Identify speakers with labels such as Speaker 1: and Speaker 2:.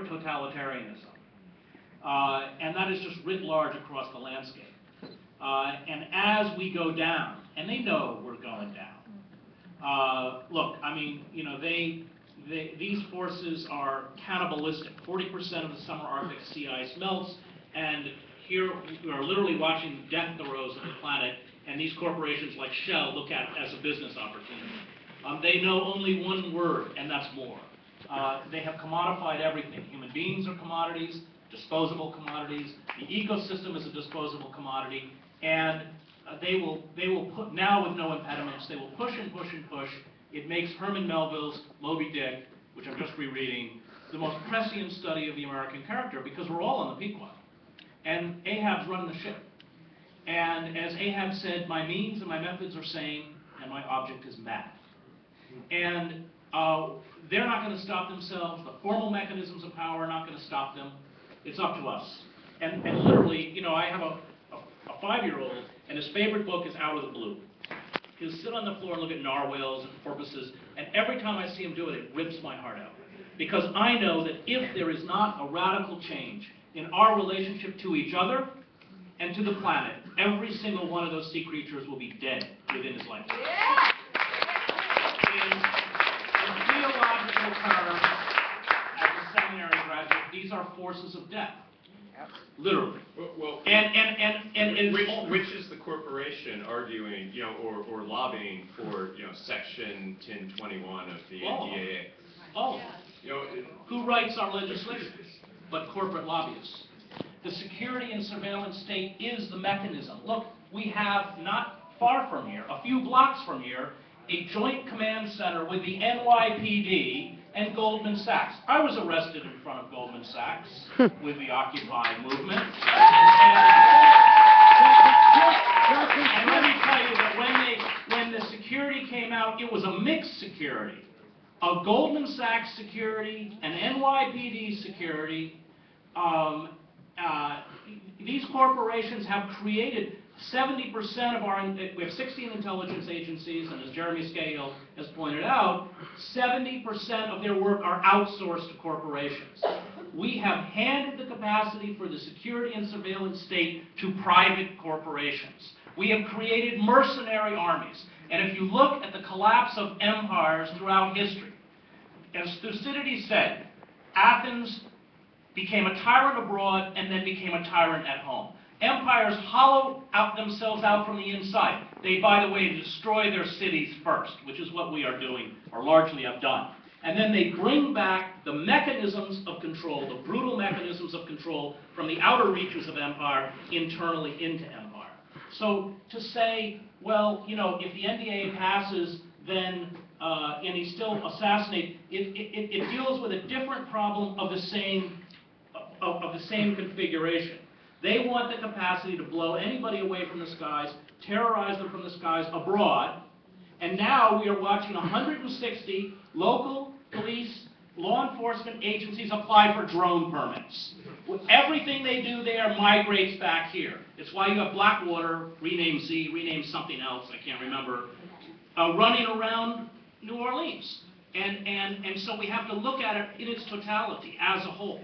Speaker 1: corporate totalitarianism. And that is just writ large across the landscape. And as we go down, and they know we're going down. Look, I mean, you know, these forces are cannibalistic. 40% of the summer Arctic sea ice melts, and here we are literally watching the death throes of the planet, and these corporations like Shell look at it as a business opportunity. They know only one word, and that's more. They have commodified everything. Human beings are commodities, disposable commodities. The ecosystem is a disposable commodity, and they will put, now with no impediments, they will push and push and push. It makes Herman Melville's Moby Dick, which I'm just rereading, the most prescient study of the American character, because we're all on the Pequot. And Ahab's running the ship. And as Ahab said, my means and my methods are sane, and my object is mad. And they're not going to stop themselves. The formal mechanisms of power are not going to stop them. It's up to us. And literally, you know, I have a 5-year-old, and his favorite book is Out of the Blue. He'll sit on the floor and look at narwhals and porpoises, and every time I see him do it, it rips my heart out. Because I know that if there is not a radical change in our relationship to each other and to the planet, every single one of those sea creatures will be dead within his lifetime. Yeah. In theological terms, as a seminary graduate, these are forces of death. Literally.
Speaker 2: Well,
Speaker 1: and
Speaker 2: which is the corporation arguing, you know, or lobbying for, you know, Section 1021 of the NDAA?
Speaker 1: Oh,
Speaker 2: you know,
Speaker 1: who writes our legislation? But corporate lobbyists. The security and surveillance state is the mechanism. Look, we have not far from here, a few blocks from here, a joint command center with the NYPD and Goldman Sachs. I was arrested in front of Goldman Sachs with the Occupy movement. And let me tell you that when the security came out, it was a mixed security of Goldman Sachs security and NYPD security. These corporations have created 70% of our, we have 16 intelligence agencies, and as Jeremy Scahill has pointed out, 70% of their work are outsourced to corporations. We have handed the capacity for the security and surveillance state to private corporations. We have created mercenary armies. And if you look at the collapse of empires throughout history, as Thucydides said, Athens became a tyrant abroad and then became a tyrant at home. Empires hollow out themselves out from the inside. They, by the way, destroy their cities first, which is what we are doing, or largely have done. And then they bring back the mechanisms of control, the brutal mechanisms of control from the outer reaches of empire internally into empire. So to say, well, you know, if the NDAA passes, then, and he still assassinates, it deals with a different problem of the same configuration. They want the capacity to blow anybody away from the skies, terrorize them from the skies abroad, and now we are watching 160 local police, law enforcement agencies apply for drone permits. Everything they do there migrates back here. It's why you have Blackwater, renamed Z, renamed something else, I can't remember, running around New Orleans. And so we have to look at it in its totality as a whole.